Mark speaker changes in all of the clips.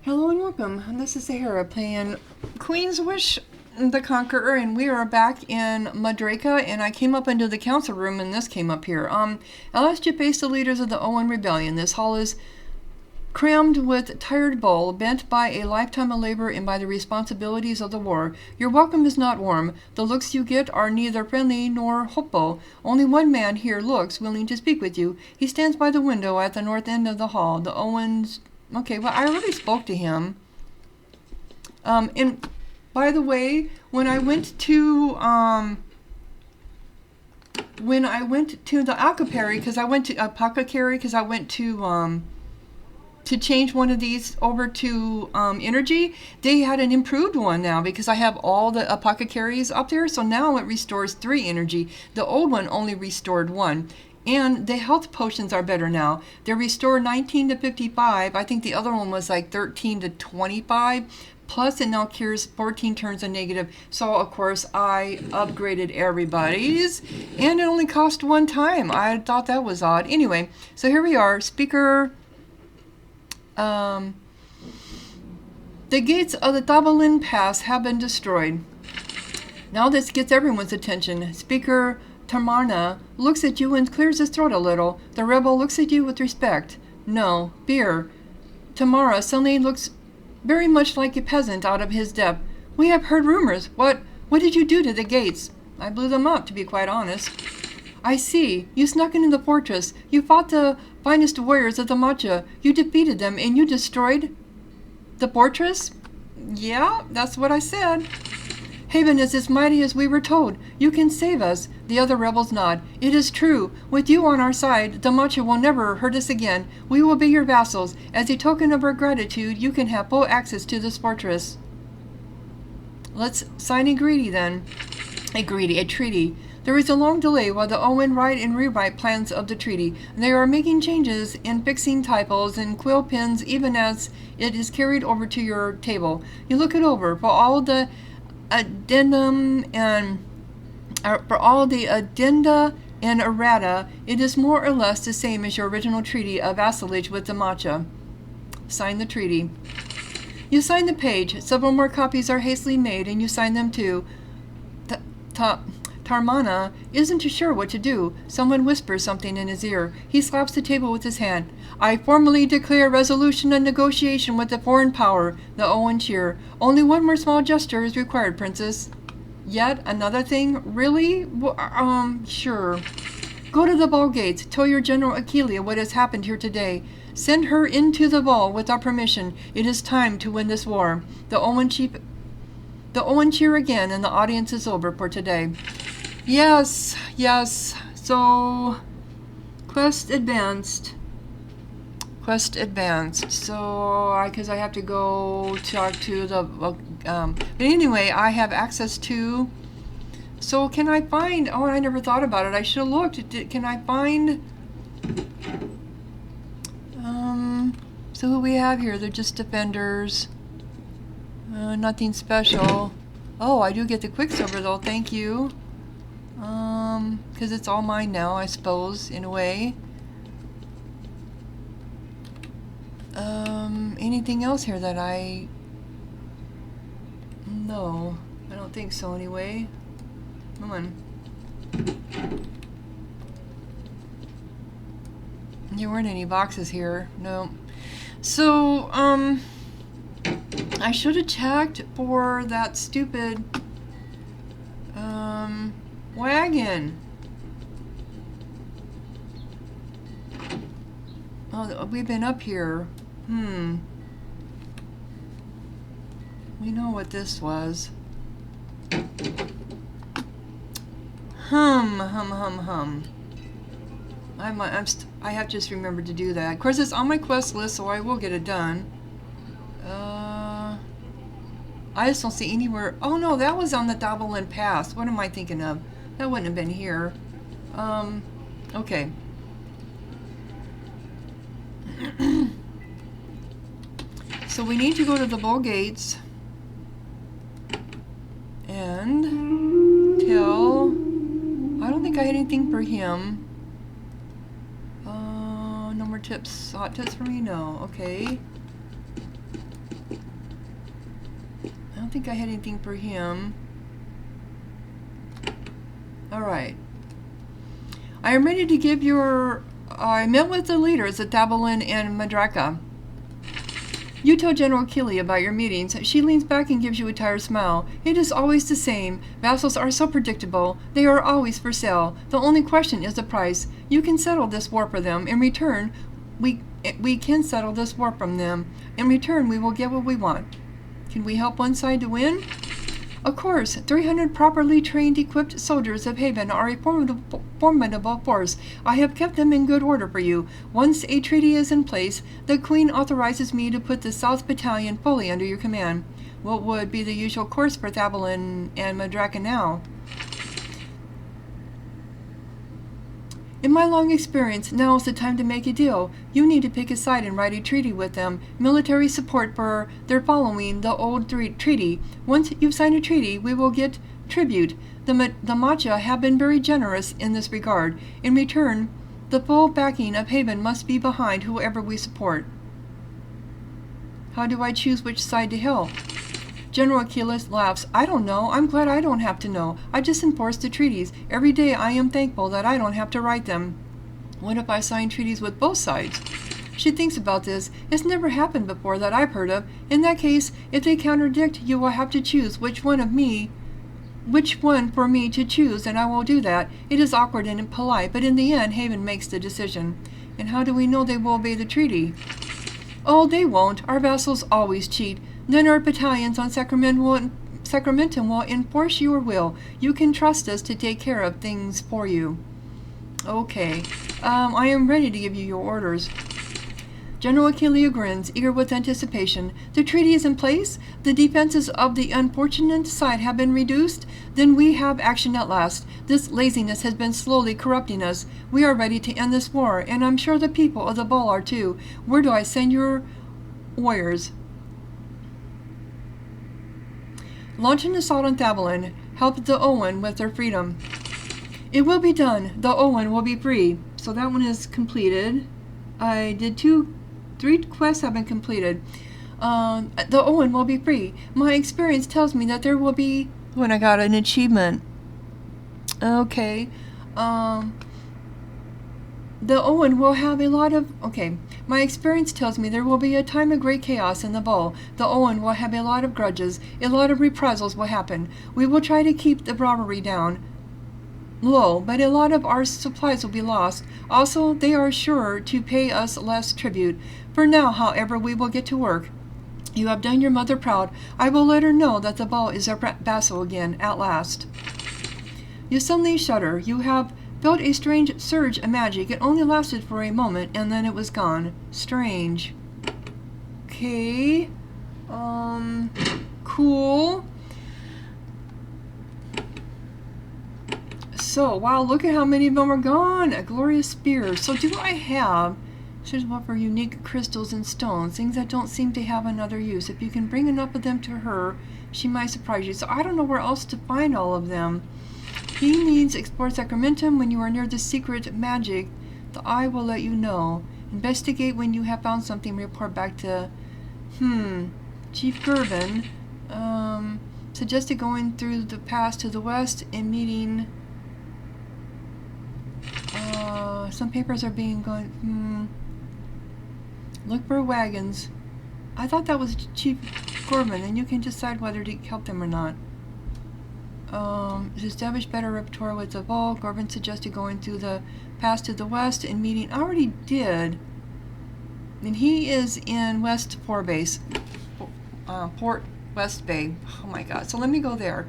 Speaker 1: Hello and welcome. This is Sahara playing Queen's Wish, the Conqueror, and we are back in Madraka, and I came up into the council room and this came up here. I'll ask you to face the leaders of the Owen rebellion. This hall is crammed with tired bull, bent by a lifetime of labor and by the responsibilities of the war. Your welcome is not warm. The looks you get are neither friendly nor hopeful. Only one man here looks willing to speak with you. He stands by the window at the north end of the hall. The Owens... Okay, well, I already spoke to him. And by the way, when I went to the Apothecary, because I went to change one of these over to energy, they had an improved one now because I have all the apothecaries up there. So now it restores 3 energy. The old one only restored 1. And the health potions are better now. They restore 19 to 55. I think the other one was like 13 to 25. Plus, it now cures 14 turns of negative. So, of course, I upgraded everybody's. And it only cost 1 time. I thought that was odd. Anyway, so here we are. Speaker... the gates of the Tabalin Pass have been destroyed. Now this gets everyone's attention. Speaker Tamarna looks at you and clears his throat a little. The rebel looks at you with respect. No, beer. Tamara suddenly looks very much like a peasant out of his depth. We have heard rumors. What did you do to the gates? I blew them up, to be quite honest. I see. You snuck into the fortress. You fought the finest warriors of the Matcha. You defeated them and you destroyed the fortress? Yeah, that's what I said. Haven is as mighty as we were told. You can save us. The other rebels nod. It is true. With you on our side, the Matcha will never hurt us again. We will be your vassals. As a token of our gratitude, you can have full access to this fortress. Let's sign a treaty then. A treaty. There is a long delay while the Owen write and rewrite plans of the treaty. They are making changes and fixing typos and quill pens even as it is carried over to your table. You look it over. For all the addenda and errata, it is more or less the same as your original treaty of vassalage with the Matcha. Sign the treaty. You sign the page. Several more copies are hastily made, and you sign them too. Tarmana isn't too sure what to do. Someone whispers something in his ear. He slaps the table with his hand. I formally declare resolution and negotiation with the foreign power, the Owen cheer. Only one more small gesture is required, Princess. Yet another thing? Really? Sure. Go to the ball gates. Tell your General Aquilia what has happened here today. Send her into the ball with our permission. It is time to win this war. The Owen cheer again, and the audience is over for today. Yes. So, quest advanced. So, because I have to go talk to the, but anyway, I have access to, so can I find, oh, I never thought about it. I should have looked. Can I find, so who we have here? They're just defenders. Nothing special. Oh, I do get the Quicksilver though, thank you. Because it's all mine now, I suppose, in a way. Anything else here that no, I don't think so anyway. Come on. There weren't any boxes here, no. So, I should have checked for that stupid wagon. Oh, we've been up here. We know what this was. Hum. I have just remembered to do that. Of course, it's on my quest list, so I will get it done. I just don't see anywhere. Oh no, that was on the Tabalin Pass. What am I thinking of? That wouldn't have been here. Okay. So we need to go to the bull gates and tell. I don't think I had anything for him. No more tips. Hot tips for me? No. Okay. don't think I had anything for him. Alright. I am ready to give your... I met with the leaders at Thabalin and Madraka. You tell General Keeley about your meetings. She leans back and gives you a tired smile. It is always the same. Vassals are so predictable. They are always for sale. The only question is the price. You can settle this war for them. In return, we can settle this war from them. In return, we will get what we want. Can we help one side to win? Of course, 300 properly trained, equipped soldiers of Haven are a formidable force. I have kept them in good order for you. Once a treaty is in place, the Queen authorizes me to put the South Battalion fully under your command. What would be the usual course for Thabalin and Madraka now? In my long experience, now is the time to make a deal. You need to pick a side and write a treaty with them. Military support for their following the old treaty. Once you've signed a treaty, we will get tribute. The Macha have been very generous in this regard. In return, the full backing of Haven must be behind whoever we support. How do I choose which side to help? General Achilles laughs. I don't know. I'm glad I don't have to know. I just enforce the treaties. Every day I am thankful that I don't have to write them. What if I sign treaties with both sides? She thinks about this. It's never happened before that I've heard of. In that case, if they contradict, you will have to choose which one for me to choose, and I will do that. It is awkward and impolite, but in the end, Haven makes the decision. And how do we know they will obey the treaty? Oh, they won't. Our vassals always cheat. Then our battalions on Sacramento will enforce your will. You can trust us to take care of things for you. Okay. I am ready to give you your orders. General Achillea grins, eager with anticipation. The treaty is in place? The defenses of the unfortunate side have been reduced? Then we have action at last. This laziness has been slowly corrupting us. We are ready to end this war, and I'm sure the people of the ball are too. Where do I send your warriors? Launch an assault on Thabalin. Help the Owen with their freedom. It will be done. The Owen will be free. So that one is completed. I did 3 quests have been completed. The Owen will be free. My experience tells me that there will be... When I got an achievement. Okay. The Owen will have a lot of... Okay. My experience tells me there will be a time of great chaos in the Bowl. The Owen will have a lot of grudges. A lot of reprisals will happen. We will try to keep the robbery down low, but a lot of our supplies will be lost. Also, they are sure to pay us less tribute. For now, however, we will get to work. You have done your mother proud. I will let her know that the Ball is our vassal again, at last. You suddenly shudder. You have felt a strange surge of magic. It only lasted for a moment, and then it was gone. Strange. Okay. Cool. So, wow, look at how many of them are gone. A glorious spear. So do I have... Should what for unique crystals and stones, things that don't seem to have another use. If you can bring enough of them to her, she might surprise you. So I don't know where else to find all of them. He needs explore Sacramentum when you are near the secret magic. The eye will let you know. Investigate when you have found something. Report back to... Chief Gervin. Suggested going through the pass to the west and meeting... some papers are being going... Look for wagons. I thought that was Chief Gorman, and you can decide whether to help them or not. Establish better rapport with the Vol. Gorman suggested going through the pass to the west and meeting. I already did. And he is in West Base. Port West Bay. Oh my god. So let me go there.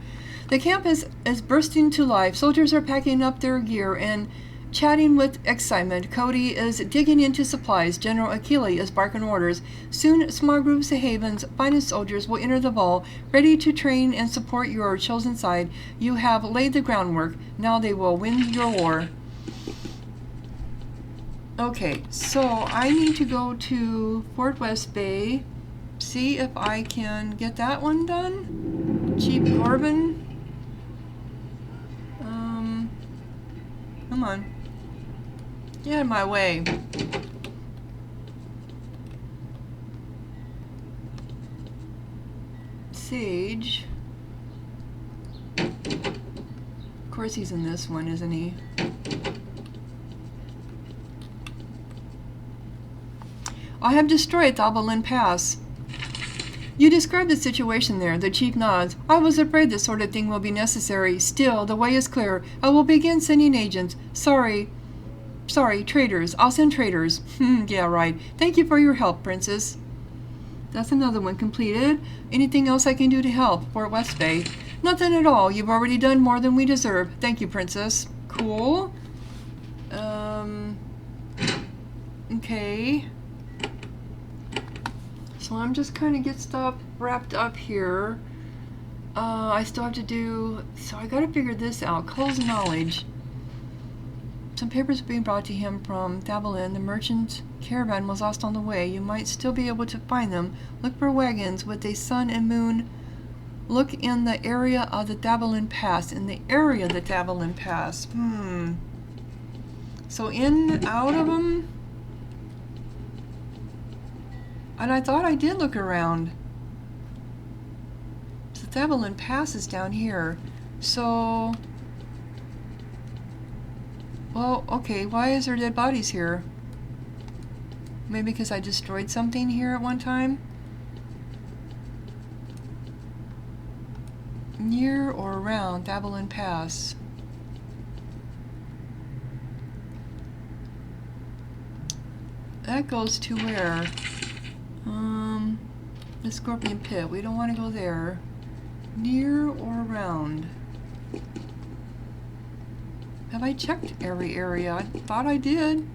Speaker 1: The camp is bursting to life. Soldiers are packing up their gear and chatting with excitement. Cody is digging into supplies. General Achille is barking orders. Soon, small groups of Haven's finest soldiers will enter the Vol, ready to train and support your chosen side. You have laid the groundwork. Now they will win your war. Okay, so I need to go to Fort West Bay, see if I can get that one done. Chief Corbin. Come on. Get out of my way. Sage. Of course he's in this one, isn't he? I have destroyed Thabalin Pass. You described the situation there, the chief nods. I was afraid this sort of thing will be necessary. Still, the way is clear. I will begin sending agents. Sorry, traders. I'll send traders. Yeah, right. Thank you for your help, Princess. That's another one completed. Anything else I can do to help? Fort West Bay. Nothing at all. You've already done more than we deserve. Thank you, Princess. Cool. Okay. So I'm just kind of get stuff wrapped up here. I still have to do, so I gotta figure this out. Cole's knowledge. Some papers are being brought to him from Thabalin. The merchant caravan was lost on the way. You might still be able to find them. Look for wagons with a sun and moon. Look in the area of the Thabalin Pass. In the area of the Thabalin Pass. So in, out of them? And I thought I did look around. The Thabalin Pass is down here. So... Well, okay, why is there dead bodies here? Maybe because I destroyed something here at one time? Near or around Thabalin Pass. That goes to where? The Scorpion Pit. We don't want to go there. Near or around? Have I checked every area? I thought I did.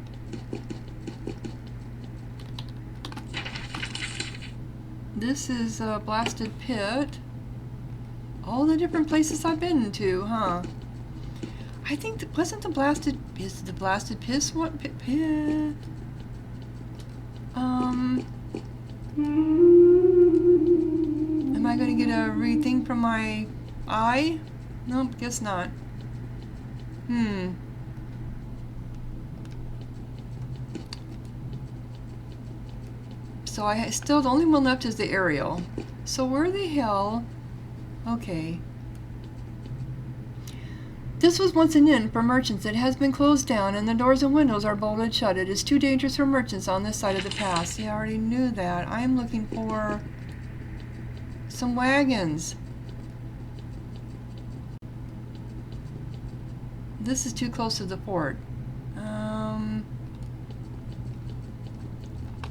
Speaker 1: This is a Blasted Pit. All the different places I've been to, huh? I think wasn't the Blasted Pit what pit? Am I gonna get a rethink from my eye? Nope, guess not. So I still, the only one left is the aerial. So where the hell? Okay. This was once an inn for merchants. It has been closed down and the doors and windows are bolted shut. It is too dangerous for merchants on this side of the pass. Yeah, I already knew that. I am looking for some wagons. This is too close to the port.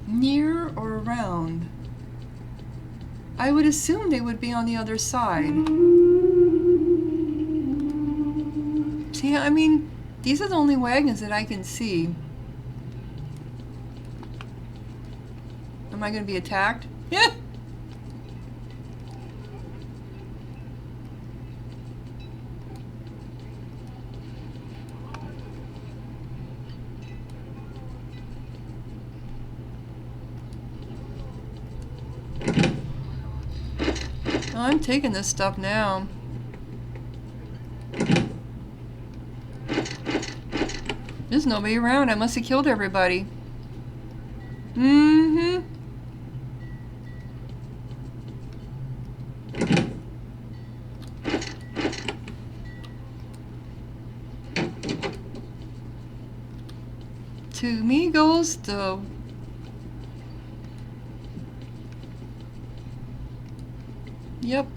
Speaker 1: Near or around? I would assume they would be on the other side. See, I mean, these are the only wagons that I can see. Am I going to be attacked? Yeah. I'm taking this stuff now. There's nobody around. I must have killed everybody. To me goes the... Yep.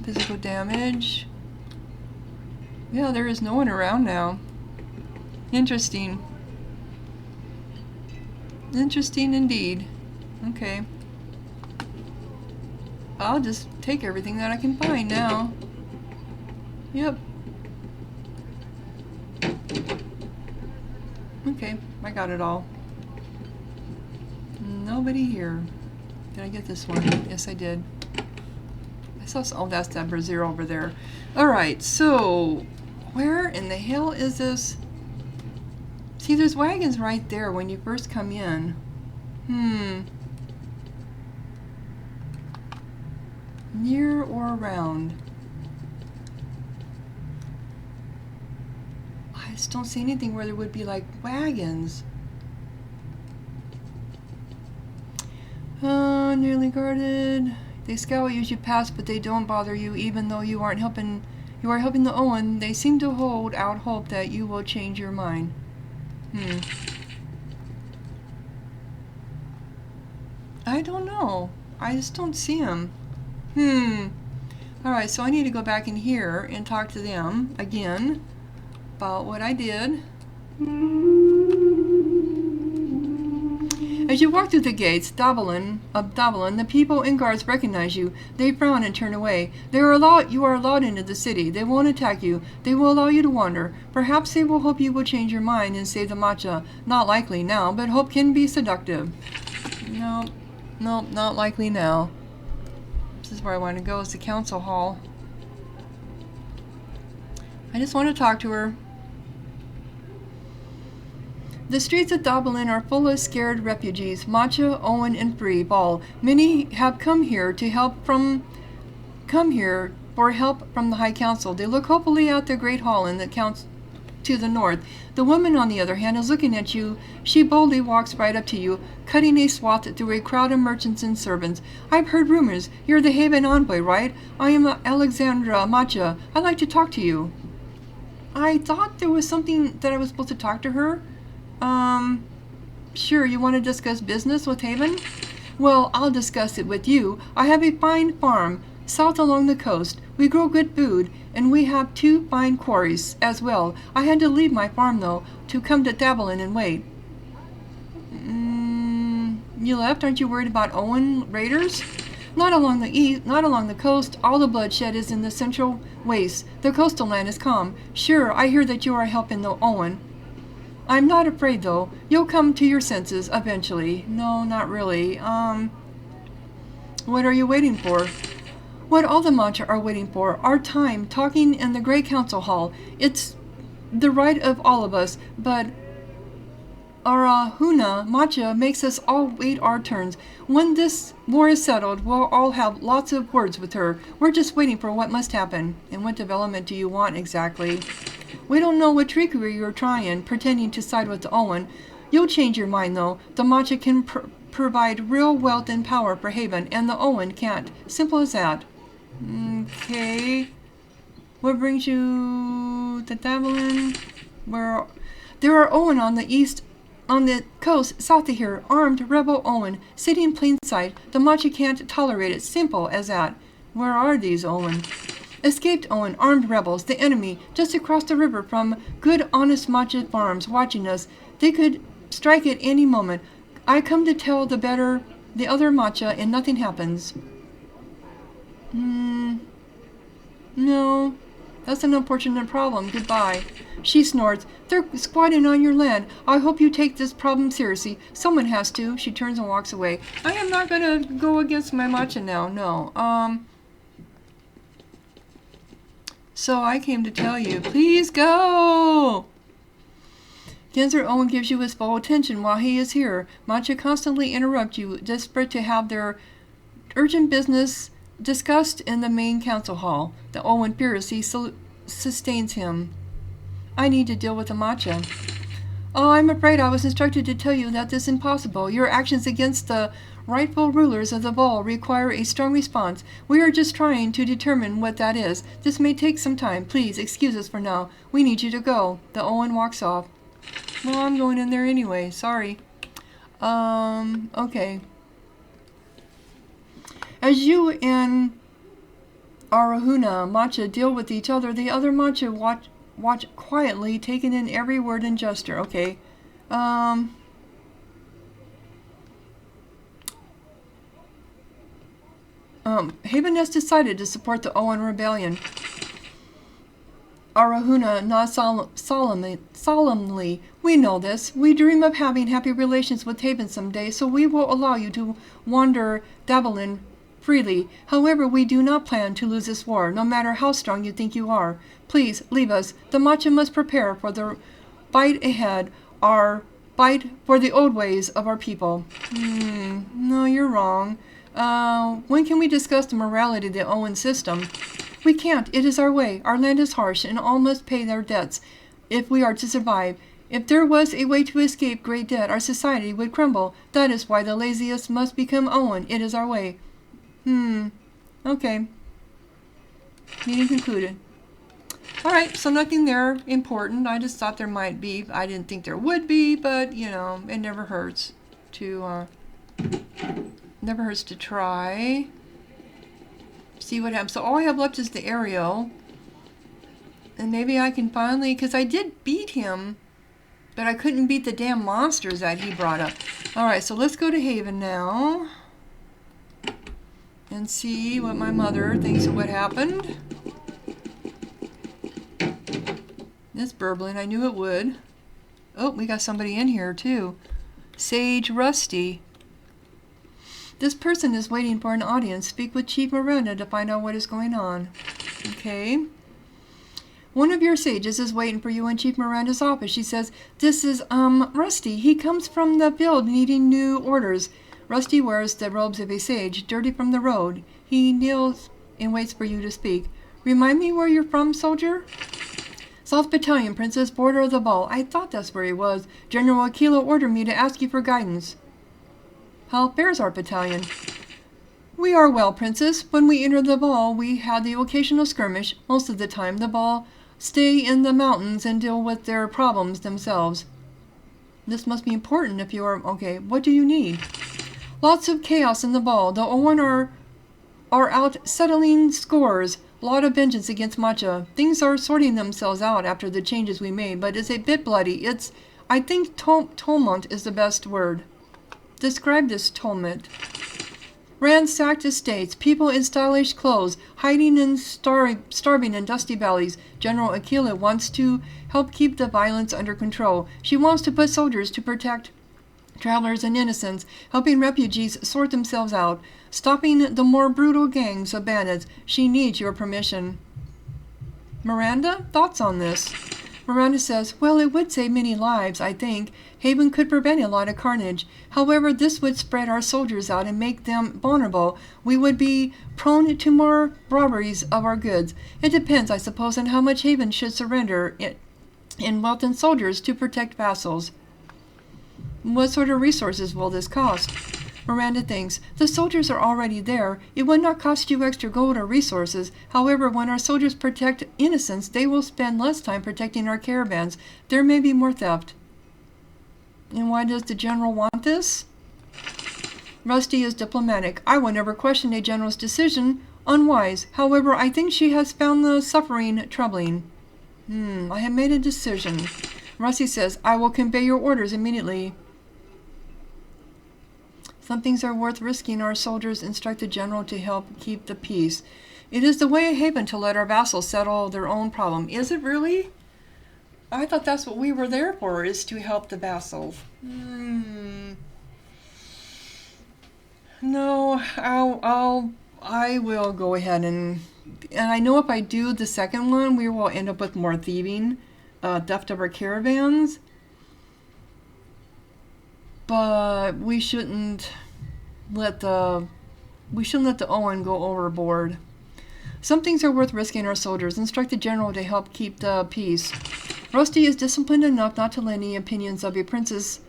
Speaker 1: Physical damage. Yeah, there is no one around now. Interesting. Interesting indeed. Okay. I'll just take everything that I can find now. Yep. Okay, I got it all. Nobody here. Did I get this one? Yes, I did. I saw some, oh, that's that brazier over there. Alright, so where in the hell is this? See, there's wagons right there when you first come in. Near or around? I just don't see anything where there would be like wagons. Nearly guarded. They scowl you as you pass, but they don't bother you, even though you aren't helping. You are helping the Owen. They seem to hold out hope that you will change your mind. I don't know. I just don't see him. Alright, so I need to go back in here and talk to them again about what I did. As you walk through the gates of Dablin, the people and guards recognize you. They frown and turn away. You are allowed into the city. They won't attack you. They will allow you to wander. Perhaps they will hope you will change your mind and save the matcha. Not likely now, but hope can be seductive. No, not likely now. This is where I want to go, is the council hall. I just want to talk to her. The streets of Dablin are full of scared refugees. Matcha, Owen, and Bree Ball. Many have come here for help from the High Council. They look hopefully at the Great Hall in the council to the north. The woman, on the other hand, is looking at you. She boldly walks right up to you, cutting a swath through a crowd of merchants and servants. I've heard rumors. You're the Haven envoy, right? I am Alexandra Matcha. I'd like to talk to you. I thought there was something that I was supposed to talk to her. Sure, you want to discuss business with Haven? Well, I'll discuss it with you. I have a fine farm south along the coast. We grow good food, and we have 2 fine quarries as well. I had to leave my farm, though, to come to Dablin and wait. You left? Aren't you worried about Owen raiders? Not along the east, not along the coast. All the bloodshed is in the central wastes. The coastal land is calm. Sure, I hear that you are helping the Owen. I'm not afraid, though. You'll come to your senses eventually. No, not really. What are you waiting for? What all the matcha are waiting for. Our time, talking in the Great Council Hall. It's the right of all of us, but Arahuna Matcha makes us all wait our turns. When this war is settled, we'll all have lots of words with her. We're just waiting for what must happen. And what development do you want exactly? We don't know what trickery you're trying, pretending to side with the Owen. You'll change your mind, though. The matcha can provide real wealth and power for Haven, and the Owen can't. Simple as that. Okay. What brings you to Dablin? There are Owen on the east, on the coast south of here. Armed rebel Owen, sitting in plain sight. The matcha can't tolerate it. Simple as that. Where are these Owen? Escaped Owen, armed rebels, the enemy, just across the river from good, honest matcha farms watching us. They could strike at any moment. I come to tell the other matcha, and nothing happens. No, that's an unfortunate problem. Goodbye. She snorts. They're squatting on your land. I hope you take this problem seriously. Someone has to. She turns and walks away. I am not going to go against my matcha now. No. So I came to tell you, please go! Gensler Owen gives you his full attention while he is here. Matcha constantly interrupt you, desperate to have their urgent business discussed in the main council hall. The Owen furiously sustains him. I need to deal with the matcha. Oh, I'm afraid I was instructed to tell you that this is impossible. Your actions against the rightful rulers of the ball require a strong response. We are just trying to determine what that is. This may take some time. Please, excuse us for now. We need you to go. The Owen walks off. Well, I'm going in there anyway. Sorry. Okay. As you and Arahuna Matcha deal with each other, the other Matcha watch quietly, taking in every word and gesture. Okay. Haven has decided to support the Owen Rebellion. Arahuna nods solemnly. We know this. We dream of having happy relations with Haven someday, so we will allow you to wander Dablin freely. However, we do not plan to lose this war, no matter how strong you think you are. Please, leave us. The Matcha must prepare for the fight ahead, our fight for the old ways of our people. No, you're wrong. When can we discuss the morality of the Owen system? We can't. It is our way. Our land is harsh, and all must pay their debts. if we are to survive. If there was a way to escape great debt, our society would crumble. That is why the laziest must become Owen. It is our way. Okay. Meeting concluded. Alright, so nothing there important. I just thought there might be. I didn't think there would be, but, you know, it never hurts to, try. See what happens. So all I have left is the aerial. And maybe I can finally, because I did beat him, but I couldn't beat the damn monsters that he brought up. Alright, so let's go to Haven now. And see what my mother thinks of what happened. It's burbling. I knew it would. Oh, we got somebody in here too. Sage Rusty. This person is waiting for an audience. Speak with Chief Miranda to find out what is going on. Okay. One of your sages is waiting for you in Chief Miranda's office. She says, this is, Rusty. He comes from the field needing new orders. Rusty wears the robes of a sage, dirty from the road. He kneels and waits for you to speak. Remind me where you're from, soldier? South Battalion, Princess, border of the ball. I thought that's where he was. General Aquila ordered me to ask you for guidance. How fares our battalion? We are well, Princess. When we entered the ball, we had the occasional skirmish. Most of the time, the ball stay in the mountains and deal with their problems themselves. This must be important if you are... Okay, what do you need? Lots of chaos in the ball. The Owen are out settling scores. A lot of vengeance against Matcha. Things are sorting themselves out after the changes we made, but it's a bit bloody. I think tumult is the best word. Describe this tumult. Ransacked estates, people in stylish clothes, hiding and starving in dusty valleys. General Aquila wants to help keep the violence under control. She wants to put soldiers to protect travelers and innocents, helping refugees sort themselves out, stopping the more brutal gangs of bandits. She needs your permission. Miranda, thoughts on this? Miranda says, well, it would save many lives, I think. Haven could prevent a lot of carnage. However, this would spread our soldiers out and make them vulnerable. We would be prone to more robberies of our goods. It depends, I suppose, on how much Haven should surrender in wealth and soldiers to protect vassals. What sort of resources will this cost? Miranda thinks, the soldiers are already there. It would not cost you extra gold or resources. However, when our soldiers protect innocents, they will spend less time protecting our caravans. There may be more theft. And why does the general want this? Rusty is diplomatic. I will never question a general's decision. Unwise. However, I think she has found the suffering troubling. I have made a decision. Rusty says, I will convey your orders immediately. Some things are worth risking. Our soldiers instruct the general to help keep the peace. It is the way of Haven to let our vassals settle their own problem. Is it really? I thought that's what we were there for, is to help the vassals. No, I will go ahead and I know if I do the second one, we will end up with more thieving, theft of our caravans. But we shouldn't let the Owen go overboard. Some things are worth risking our soldiers. Instruct the general to help keep the peace. Rusty is disciplined enough not to let any opinions of a princess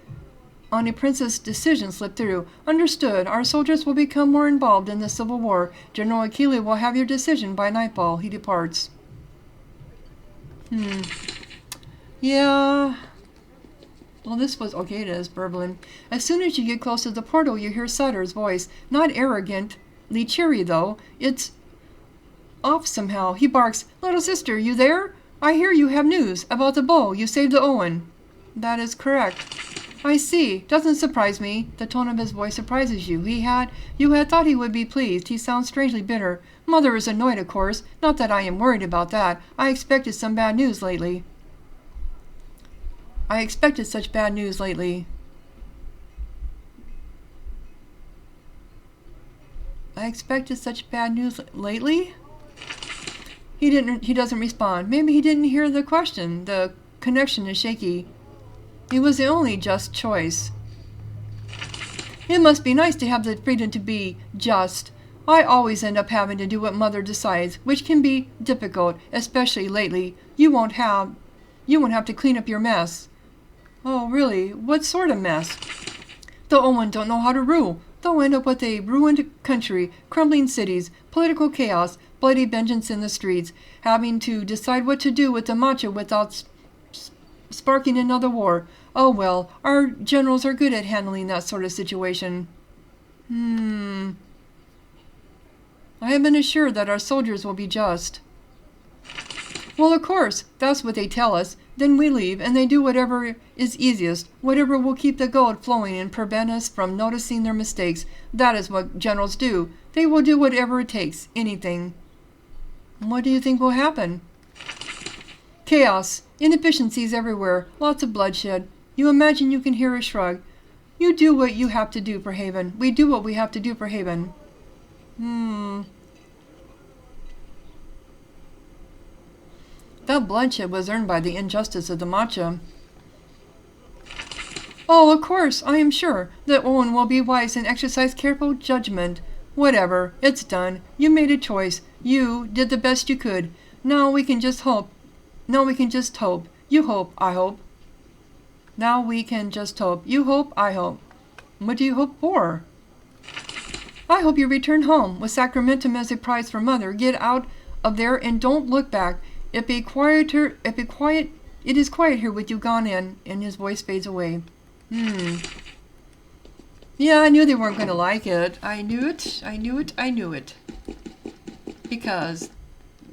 Speaker 1: decision slip through. Understood. Our soldiers will become more involved in the civil war. General Aquila will have your decision by nightfall. He departs. Yeah. Well, this was okay. It is burbling. As soon as you get close to the portal, you hear Sutter's voice. Not arrogantly cheery, though. It's off somehow. He barks, little sister, you there? I hear you have news about the bull. You saved the Owen. That is correct. I see. Doesn't surprise me. The tone of his voice surprises you. You had thought he would be pleased. He sounds strangely bitter. Mother is annoyed, of course. Not that I am worried about that. I expected some bad news lately. I expected such bad news lately. He doesn't respond. Maybe he didn't hear the question. The connection is shaky. It was the only just choice. It must be nice to have the freedom to be just. I always end up having to do what Mother decides, which can be difficult, especially lately. You You won't have to clean up your mess. Oh, really? What sort of mess? The Owen don't know how to rule. They'll end up with a ruined country, crumbling cities, political chaos, bloody vengeance in the streets, having to decide what to do with the matcha without sparking another war. Oh well, our generals are good at handling that sort of situation. I have been assured that our soldiers will be just. Well, of course, that's what they tell us. Then we leave, and they do whatever is easiest, whatever will keep the gold flowing and prevent us from noticing their mistakes. That is what generals do. They will do whatever it takes, anything. What do you think will happen? Chaos, inefficiencies everywhere, lots of bloodshed. You imagine you can hear a shrug. You do what you have to do for Haven. We do what we have to do for Haven. That bloodshed was earned by the injustice of the matcha. Oh, of course, I am sure that Owen will be wise and exercise careful judgment. Whatever, it's done. You made a choice. You did the best you could. Now we can just hope. You hope, I hope. Now we can just hope. You hope, I hope. What do you hope for? I hope you return home with Sacramentum as a prize for Mother. Get out of there and don't look back. It is quiet here with you gone in, and his voice fades away. Yeah, I knew they weren't going to like it. I knew it. Because,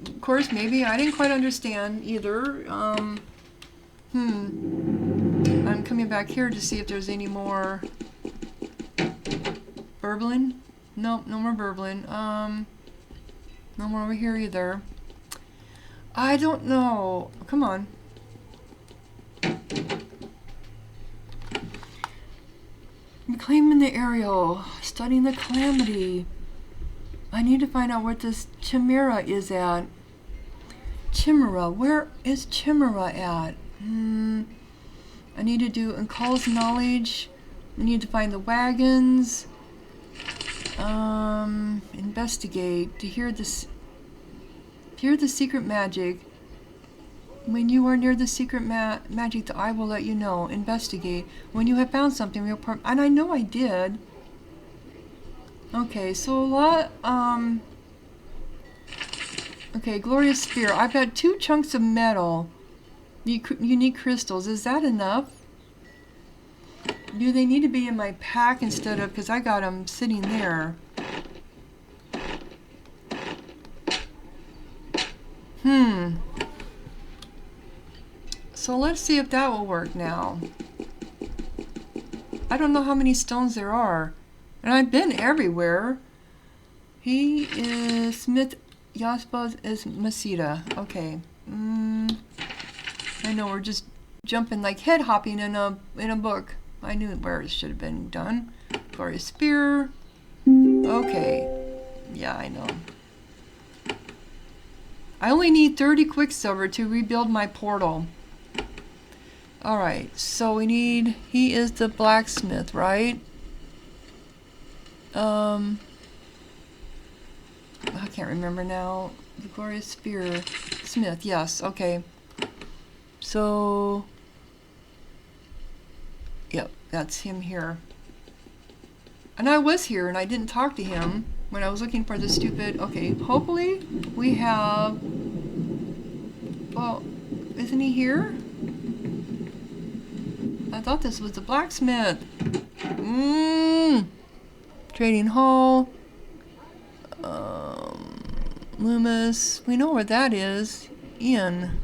Speaker 1: of course, maybe I didn't quite understand either. I'm coming back here to see if there's any more burbling. Nope, no more burbling. No more over here either. I don't know. Come on. Reclaiming the aerial. Studying the calamity. I need to find out what this chimera is at. Chimera. Where is chimera at? I need to do Uncall's knowledge. I need to find the wagons. Investigate. To hear this. Hear the secret magic. When you are near the secret magic, I will let you know. Investigate. When you have found something, report. And I know I did. Okay, so a lot. Okay, glorious sphere. I've got 2 chunks of metal. Unique crystals. Is that enough? Do they need to be in my pack instead of? Because I got them sitting there. So let's see if that will work now. I don't know how many stones there are. And I've been everywhere. He is Smith. Yaspa is Masita. Okay. I know we're just jumping like head hopping in a book. I knew where it should have been done. Glorious spear. Okay. Yeah, I know. I only need 30 quicksilver to rebuild my portal. Alright, so we need... He is the blacksmith, right? I can't remember now. The glorious spear. Smith, yes, okay. So... Yep, that's him here. And I was here and I didn't talk to him when I was looking for the stupid... Okay, hopefully we have... Well, isn't he here? I thought this was the blacksmith. Trading hall. Loomis. We know where that is. Ian.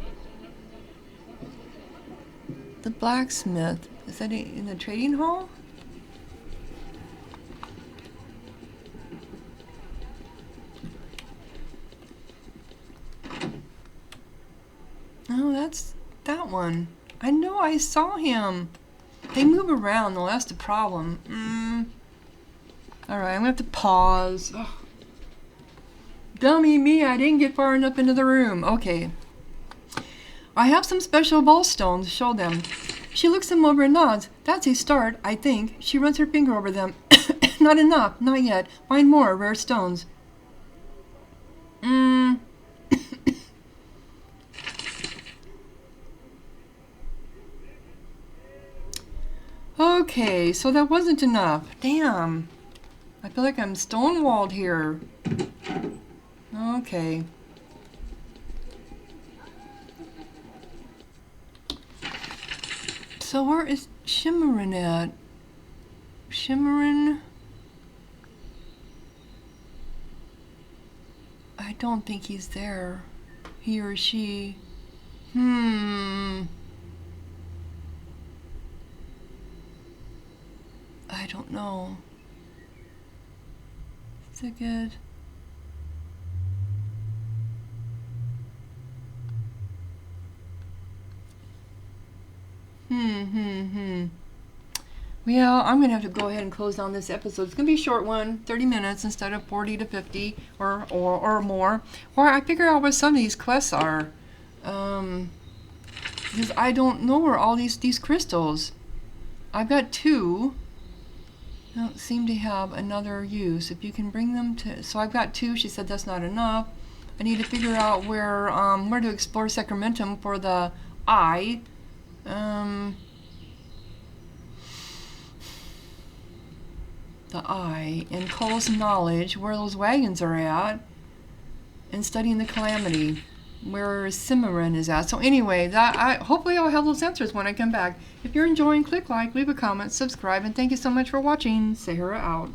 Speaker 1: The blacksmith. Is that in the trading hall? Oh, that's that one. I know I saw him. They move around though, that's the problem. Alright, I'm gonna have to pause. Ugh. Dummy me, I didn't get far enough into the room. Okay. I have some special ball stones. Show them. She looks them over and nods. That's a start, I think. She runs her finger over them. Not enough, not yet. Find more rare stones. Okay, so that wasn't enough. Damn. I feel like I'm stonewalled here. Okay. So where is Shimmerin at? Shimmerin? I don't think he's there. He or she. I don't know. Is it good? Well, I'm going to have to go ahead and close down this episode. It's going to be a short one, 30 minutes instead of 40 to 50 or more. Or I figure out what some of these quests are. Because I don't know where all these crystals. I've got 2. I don't seem to have another use. If you can bring them to... So I've got 2. She said that's not enough. I need to figure out where to explore Sacramentum for the eye. The eye, and Cole's knowledge, where those wagons are at, and studying the calamity, where Cimarron is at. So anyway, hopefully I'll have those answers when I come back. If you're enjoying, click like, leave a comment, subscribe, and thank you so much for watching. Sahara out.